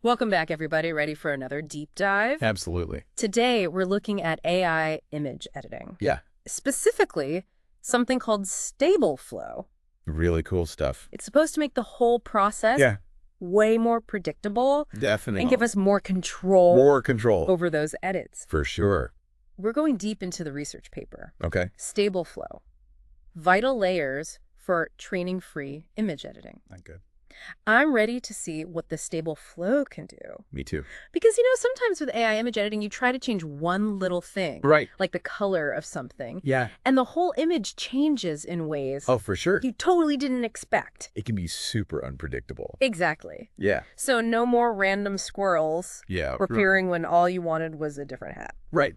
Welcome back, everybody. Ready for another deep dive? Absolutely. Today, we're looking at AI image editing. Yeah. Specifically, something called stable flow. Really cool stuff. It's supposed to make the whole process Yeah, way more predictable definitely. and give us more control more control. over those edits. For sure. We're going deep into the research paper. Okay. Stable flow. Vital layers for training-free image editing. Not good. I'm ready to see what the stable flow can do. Me too. Because, sometimes with AI image editing, you try to change one little thing. Right. Like the color of something. Yeah. And the whole image changes in ways Oh, for sure. you totally didn't expect. It can be super unpredictable. Exactly. Yeah. So no more random squirrels Yeah. appearing when all you wanted was a different hat. Right.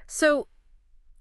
So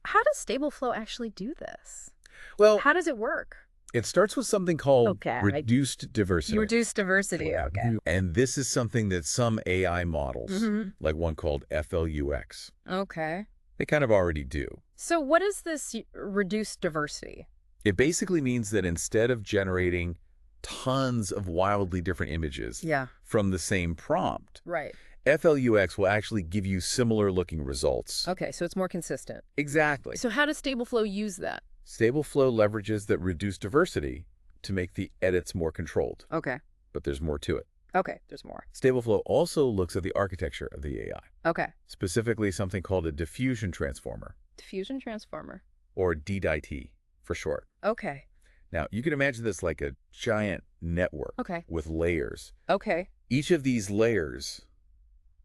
how does stable flow actually do this? Well, How does it work? it starts with something called Okay. reduced diversity. You reduce diversity. Okay. And this is something that some AI models, like one called FLUX, Okay. they kind of already do. So what is this reduced diversity? It basically means that instead of generating tons of wildly different images Yeah. from the same prompt, Right. FLUX will actually give you similar looking results. Okay. So it's more consistent. Exactly. So how does stable flow use that? Stable flow leverages that reduced diversity to make the edits more controlled, Okay. but there's more to it. Okay. There's more. Stable flow also looks at the architecture of the AI, Okay. specifically something called a diffusion transformer, Diffusion transformer. or DDIT for short. Okay. Now, you can imagine this like a giant network Okay. with layers. Okay. Each of these layers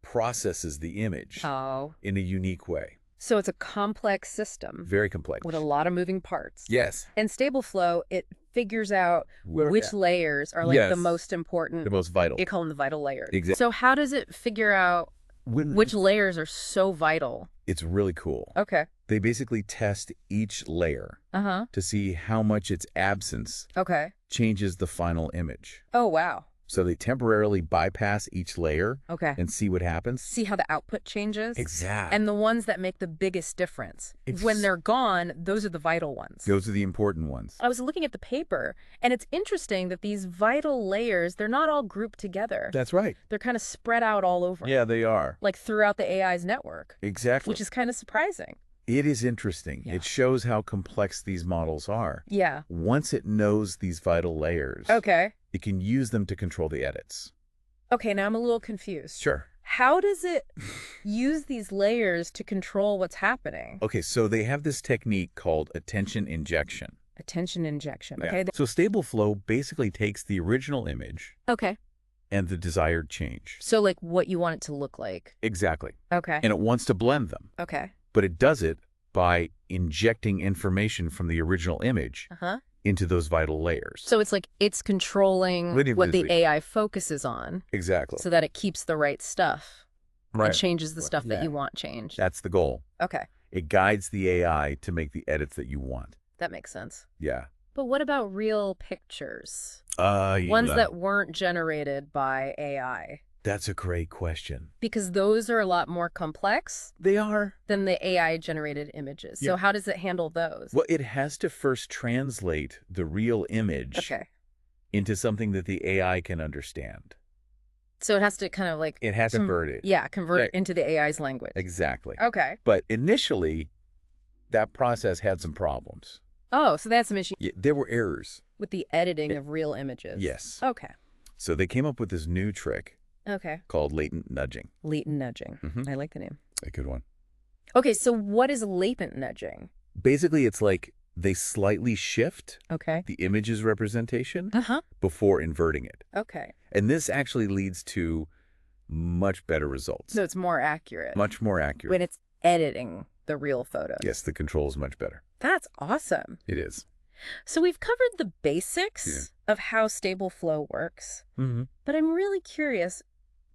processes the image Oh. in a unique way. So it's a complex system Very complex. with a lot of moving parts. Yes. And stable flow, it figures out which layers are like Yes. the most important. The most vital. You call them the vital layers. Exactly. So how does it figure out which layers are so vital? It's really cool. Okay. They basically test each layer Uh-huh. to see how much its absence Okay. changes the final image. Oh, wow. So they temporarily bypass each layer Okay. and see what happens. See how the output changes? Exactly. And the ones that make the biggest difference. It's- When they're gone, those are the vital ones. Those are the important ones. I was looking at the paper, and it's interesting that these vital layers, they're not all grouped together. That's right. They're kind of spread out all over. Yeah, they are. Like throughout the AI's network, Exactly. which is kind of surprising. It is interesting. Yeah. It shows how complex these models are. Yeah. Once it knows these vital layers, Okay. it can use them to control the edits. Okay, now I'm a little confused. Sure. How does it use these layers to control what's happening? Okay, so they have this technique called attention injection. Attention injection. Yeah. Okay. So stable flow basically takes the original image Okay. and the desired change. So like what you want it to look like. Exactly. Okay. And it wants to blend them, Okay. but it does it by injecting information from the original image Uh-huh. into those vital layers. So it's like it's controlling what the Literally. AI focuses on Exactly. so that it keeps the right stuff Right. and changes the stuff that Yeah. you want changed. That's the goal. Okay. It guides the AI to make the edits that you want. That makes sense. Yeah. But what about real pictures? Yeah. Ones that weren't generated by AI? That's a great question. Because those are a lot more complex They are. than the AI-generated images. So Yeah. how does it handle those? Well, it has to first translate the real image Okay. into something that the AI can understand. So it has to kind of like... It has to convert it. Yeah, convert it Yeah. into the AI's language. Exactly. Okay. But initially, that process had some problems. Oh, so that's some issue There were errors. with the editing of real images. Yes. Okay. So they came up with this new trick Okay. called latent nudging. Latent nudging. Mhm. I like the name. A good one. Okay, so what is latent nudging? Basically, it's like they slightly shift Okay. the image's representation Uh-huh. before inverting it. Okay. And this actually leads to much better results. So it's more accurate Much more accurate. when it's editing the real photos. Yes, the control is much better. That's awesome. It is. So we've covered the basics of how stable flow works, but I'm really curious,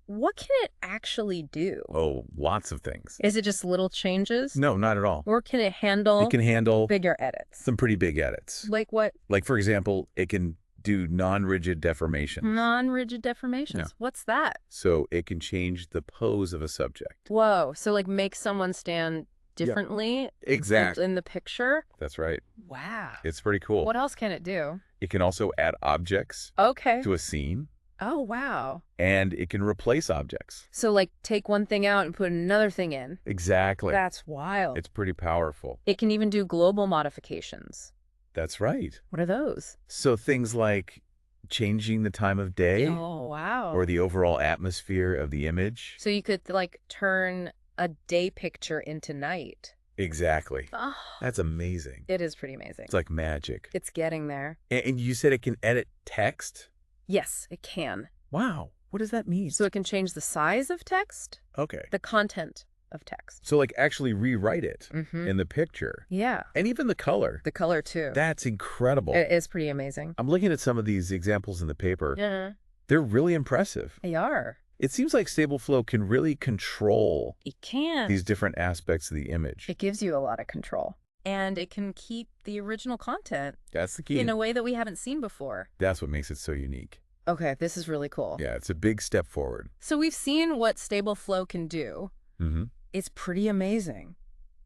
what can it actually do? Oh, lots of things. Is it just little changes? No, not at all. Or can it handle It can handle bigger edits? some pretty big edits. Like what? Like, for example, it can do non-rigid deformations. Non-rigid deformations. Yeah. What's that? So it can change the pose of a subject. Whoa. So like make someone stand differently Exactly. in the picture? That's right. Wow. It's pretty cool. What else can it do? It can also add objects Okay. to a scene. Oh, wow. And it can replace objects. So, like, take one thing out and put another thing in. Exactly. That's wild. It's pretty powerful. It can even do global modifications. That's right. What are those? So things like changing the time of day Oh, wow. or the overall atmosphere of the image. So you could, like, turn a day picture into night. Exactly. Oh, That's amazing. it is pretty amazing. It's like magic. It's getting there. And you said it can edit text? Yes, it can. Wow. What does that mean? So it can change the size of text, Okay. the content of text. So like actually rewrite it Mm-hmm. in the picture. Yeah. And even the color. The color, too. That's incredible. It is pretty amazing. I'm looking at some of these examples in the paper. Yeah. They're really impressive. They are. It seems like Stable Flow can really control It can. these different aspects of the image. It gives you a lot of control. And it can keep the original content That's the key. in a way that we haven't seen before. That's what makes it so unique. Okay, this is really cool. Yeah, it's a big step forward. So we've seen what Stable Flow can do. Mm-hmm. It's pretty amazing.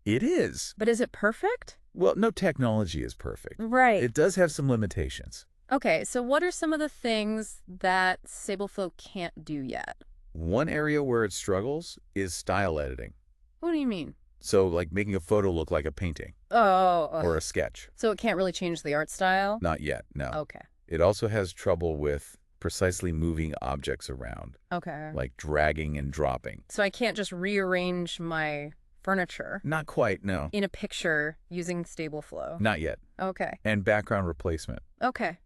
It is. But is it perfect? Well, no technology is perfect. Right. It does have some limitations. Okay, so what are some of the things that Stable Flow can't do yet? One area where it struggles is style editing. What do you mean? So like making a photo look like a painting Oh, or a sketch. so it can't really change the art style? Not yet, no. Okay. It also has trouble with precisely moving objects around, Okay. like dragging and dropping. So I can't just rearrange my furniture Not quite, no. in a picture using Stable Flow. Not yet. Okay. And background replacement. Okay.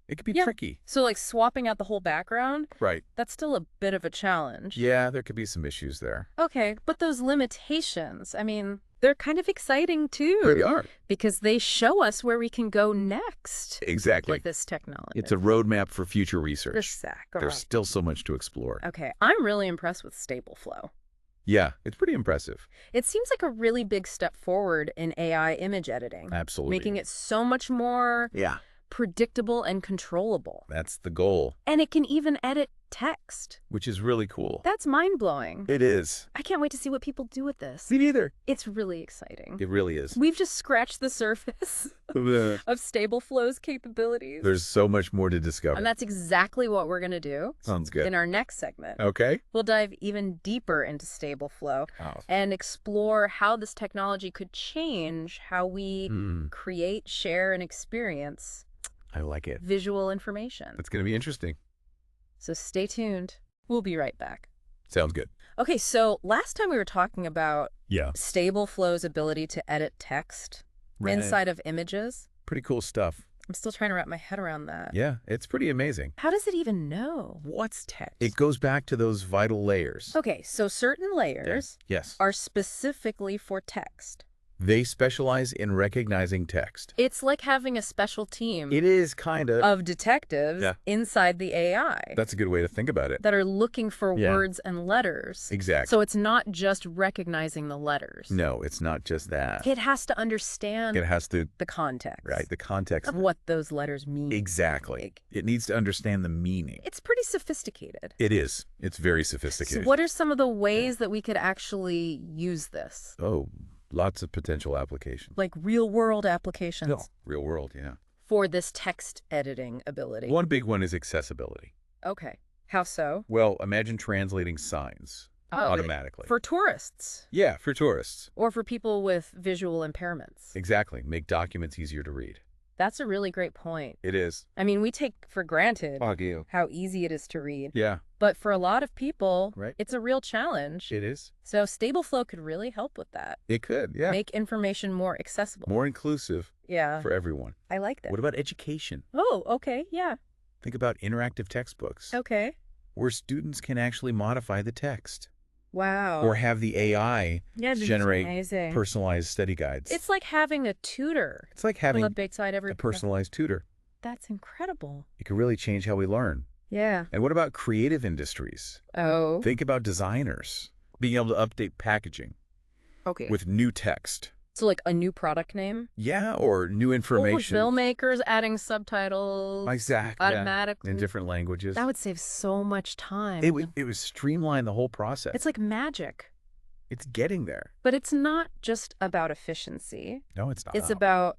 It could be Yeah. tricky. So like swapping out the whole background, Right. that's still a bit of a challenge. Yeah, there could be some issues there. Okay, but those limitations, I mean, they're kind of exciting too. They are. Because they show us where we can go next Exactly. with this technology. It's a roadmap for future research. Exactly. There's still so much to explore. Okay, I'm really impressed with Stable Flow. Yeah, it's pretty impressive. It seems like a really big step forward in AI image editing. Absolutely. Making it so much more Yeah, predictable and controllable. that's the goal, And it can even edit text. which is really cool. That's mind-blowing. It is. I can't wait to see what people do with this. Me neither. It's really exciting. It really is. We've just scratched the surface of Stable Flow's capabilities. There's so much more to discover. And that's exactly what we're going to do Sounds good. in our next segment. Okay. We'll dive even deeper into Stable Flow Oh. and explore how this technology could change how we create, share, and experience I like it. visual information. That's going to be interesting. So stay tuned. We'll be right back. Sounds good. Okay, so last time we were talking about Yeah. Stable Flow's ability to edit text inside of images. Pretty cool stuff. I'm still trying to wrap my head around that. Yeah, it's pretty amazing. How does it even know what's text? It goes back to those vital layers. Okay, so certain layers Yes. are specifically for text. They specialize in recognizing text. It's like having a special team It is kind of detectives Yeah. inside the AI That's a good way to think about it. that are looking for Yeah. words and letters. Exactly. So it's not just recognizing the letters. No, it's not just that. It has to understand It has to, the context right, the context. of what those letters mean. Exactly. Like, It needs to understand the meaning. it's pretty sophisticated. It is. It's very So sophisticated. what are some of the ways that we could actually use this? Oh, lots of potential applications. Like real-world applications Real world, yeah. for this text editing ability? One big one is accessibility. Okay. How so? Well, imagine translating signs automatically. For tourists Yeah, for tourists. or for people with visual impairments. Exactly. Make documents easier to read. That's a really great point. It is. I mean, we take for granted Fuck you. how easy it is to read. Yeah, But for a lot of people, Right. it's a real challenge. it is. So Stable Flow could really help with that. It could, yeah. Make information more accessible. More inclusive Yeah, for everyone. I like that. What about education? Oh, okay, yeah. Think about interactive textbooks Okay. where students can actually modify the text Wow. or have the AI Yeah, this is generate amazing. personalized study guides. It's like having a tutor It's like on having the big side every a personalized tutor. That's incredible. It can really change how we learn. Yeah. And what about creative industries? Oh. Think about designers being able to update packaging Okay. with new text. So like a new product name? Yeah, or new Or information. filmmakers adding subtitles Exactly. automatically. In different languages. That would save so much time. It would streamline the whole process. It's like magic. It's getting there. But it's not just about efficiency. No, it's not. It's about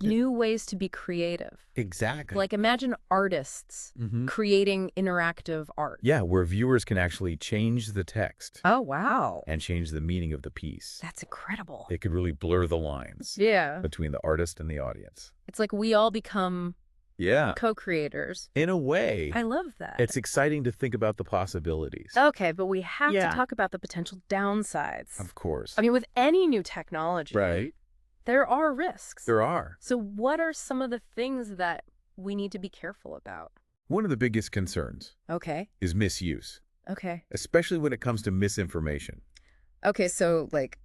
New ways to be creative. Exactly. Like imagine artists creating interactive art. Yeah, where viewers can actually change the text Oh, wow. and change the meaning of the piece. That's incredible. It could really blur the lines between the artist and the audience. It's like we all become Yeah. co-creators. In a way. I love that. It's exciting to think about the possibilities. Okay, but we have to talk about the potential downsides. Of course. I mean, with any new technology, Right. there are risks. There are. So what are some of the things that we need to be careful about? One of the biggest concerns is misuse, Okay. especially when it comes to misinformation. Okay, so like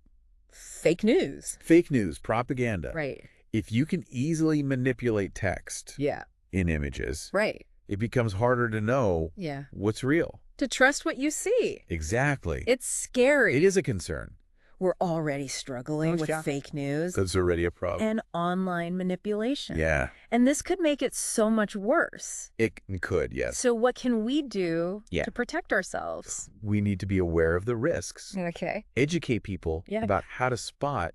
fake news. Fake news, propaganda. Right. If you can easily manipulate text Yeah. in images, Right. it becomes harder to know what's real. To trust what you see. Exactly. It's scary. It is a concern. We're already struggling with fake news That's already a problem. and online manipulation. Yeah. And this could make it so much worse. It could, yes. So what can we do Yeah. to protect ourselves? We need to be aware of the risks. Okay. Educate people about how to spot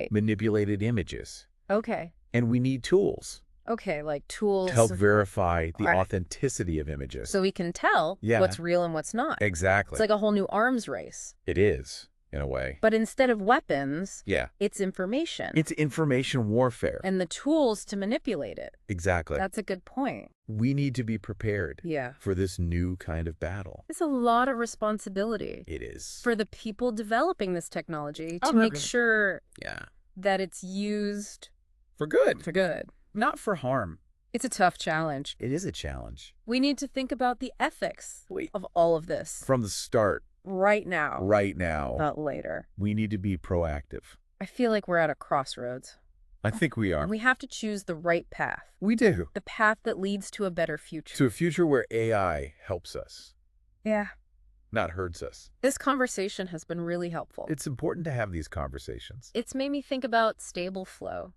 manipulated images. Okay. And we need tools Okay, like tools. to help verify the authenticity of images. So we can tell what's real and what's not. Exactly. It's like a whole new arms race. It is, in a way. But instead of weapons, Yeah. it's information. It's information warfare. And the tools to manipulate it. Exactly. That's a good point. We need to be prepared for this new kind of battle. It's a lot of responsibility It is. for the people developing this technology to make sure that it's used For good. for good. Not for harm. It's a tough challenge. It is a challenge. We need to think about the ethics of all of this From the start, right now, right now, not later. we need to be proactive. I feel like we're at a crossroads. I think we are. And we have to choose the right path. We do. The path that leads to a better future. To a future where AI helps us, Yeah. not hurts us. This conversation has been really helpful. It's important to have these conversations. It's made me think about stable flow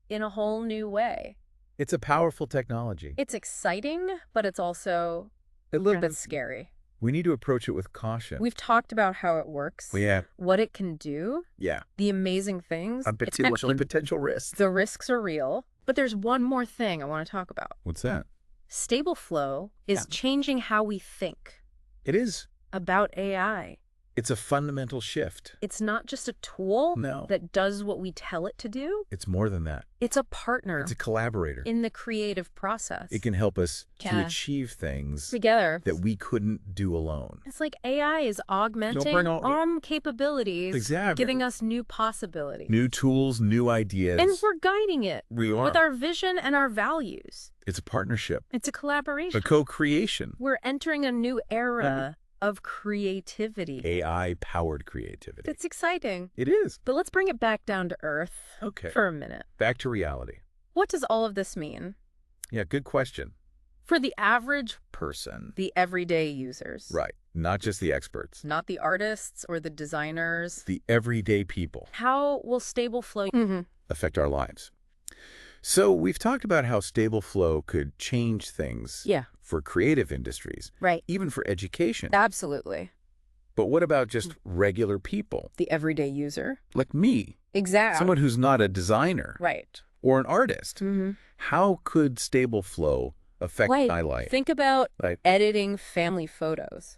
in a whole new way. It's a powerful technology. It's exciting, but it's also A little bit scary. We need to approach it with caution. We've talked about how it works, what it can do, the amazing things. Potential risks. The risks are real. But there's one more thing I want to talk about. What's that? Stable flow is changing how we think It is. about AI. It's a fundamental shift. It's not just a tool that does what we tell it to do. It's more than that. It's a partner. It's a collaborator. In the creative process. It can help us to achieve things together that we couldn't do alone. It's like AI is augmenting capabilities, giving us new possibilities. New tools, new ideas. And we're guiding it We are. with our vision and our values. It's a partnership. It's a collaboration. A co-creation. We're entering a new era of creativity. AI-powered creativity. It's exciting. It is. But let's bring it back down to earth for a minute. Back to reality. What does all of this mean? Yeah, good question. For the average Person. the everyday users. Right. Not just the experts. Not the artists or the designers. The everyday people. How will stable flow affect our lives? So we've talked about how stable flow could change things for creative industries, even for education. Absolutely. But what about just regular people? The everyday user. Like me. Exactly. Someone who's not a designer. Right. Or an artist. How could stable flow affect my life? Think about editing family photos.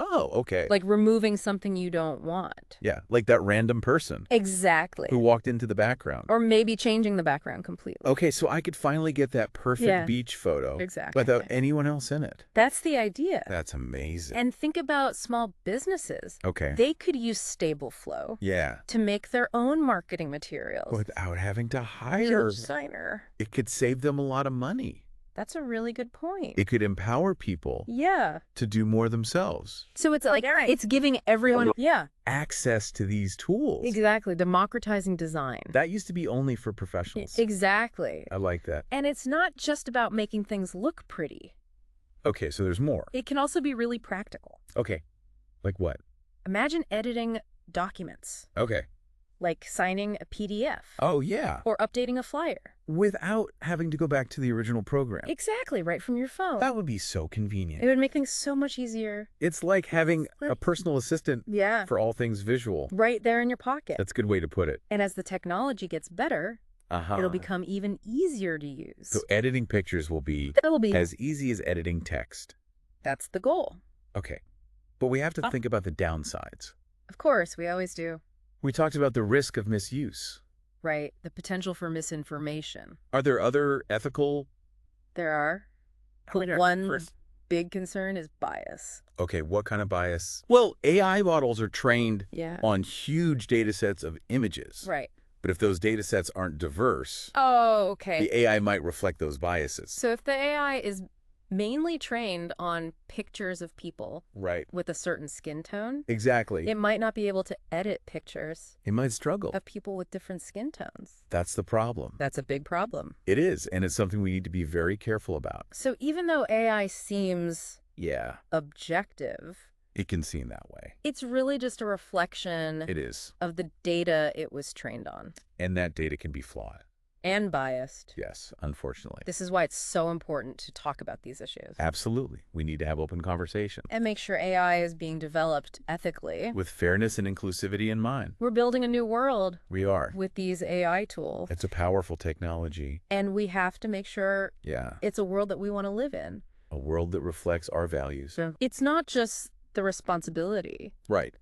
Oh, okay. Like removing something you don't want. Yeah, like that random person. Exactly. Who walked into the background. Or maybe changing the background completely. Okay, so I could finally get that perfect beach photo without anyone else in it. That's the idea. That's amazing. And think about small businesses. Okay. They could use stable flow to make their own marketing materials. Without having to hire a designer. It could save them a lot of money. That's a really good point. It could empower people to do more themselves. So it's like it's giving everyone access to these tools. Exactly. Democratizing design. That used to be only for professionals. Exactly. I like that. And it's not just about making things look pretty. Okay, so there's more. It can also be really practical. Okay. Like what? Imagine editing documents. Okay. Like signing a PDF. Oh, yeah. Or updating a flyer. Without having to go back to the original program. Exactly, right from your phone. That would be so convenient. It would make things so much easier. It's like having a personal assistant for all things visual. Right there in your pocket. That's a good way to put it. And as the technology gets better, It'll become even easier to use. So editing pictures will be as easy as editing text. That's the goal. Okay. But we have to think about the downsides. Of course, we always do. We talked about the risk of misuse. Right, the potential for misinformation. Are there other ethical? There are. One big concern is bias. Okay, what kind of bias? Well, AI models are trained on huge data sets of images. Right. But if those data sets aren't diverse, the AI might reflect those biases. So if the AI is mainly trained on pictures of people with a certain skin tone, it might not be able to edit pictures. It might struggle. Of people with different skin tones. That's the problem. That's a big problem. It is, and it's something we need to be very careful about. So even though AI seems objective, it can seem that way. It's really just a reflection of the data it was trained on. And that data can be flawed. And biased. Yes, unfortunately. This is why it's so important to talk about these issues. Absolutely. We need to have open conversation. And make sure AI is being developed ethically. With fairness and inclusivity in mind. We're building a new world. We are. With these AI tools. It's a powerful technology. And we have to make sure it's a world that we want to live in. A world that reflects our values. So it's not just the responsibility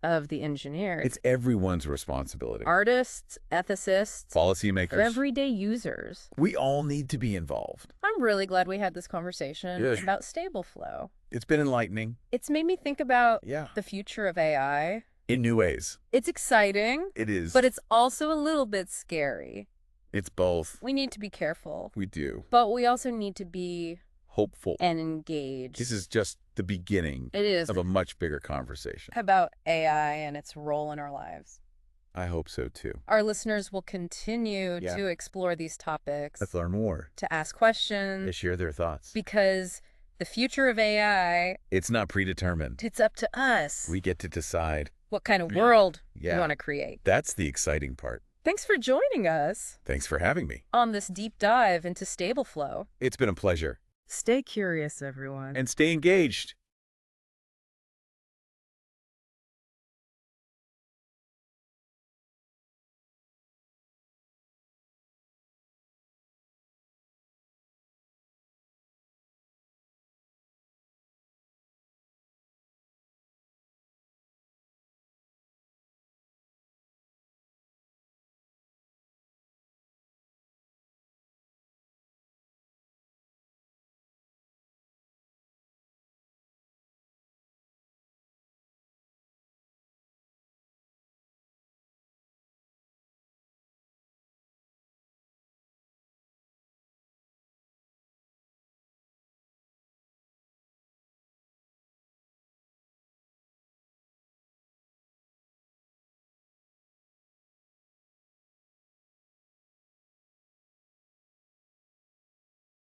of the engineers. It's everyone's responsibility. Artists, ethicists, policymakers, everyday users. We all need to be involved. I'm really glad we had this conversation about stable flow. It's been enlightening. It's made me think about the future of AI. In new ways. It's exciting. It is. But it's also a little bit scary. It's both. We need to be careful. We do. But we also need to be hopeful and engaged. This is just the beginning of a much bigger conversation about AI and its role in our lives. I hope so too. Our listeners will continue to explore these topics. Let's learn more. To ask questions. To share their thoughts. Because the future of AI, it's not predetermined. It's up to us. We get to decide what kind of world we want to create. That's the exciting part. Thanks for joining us. Thanks for having me. On this deep dive into stable flow. It's been a pleasure. Stay curious, everyone. And stay engaged.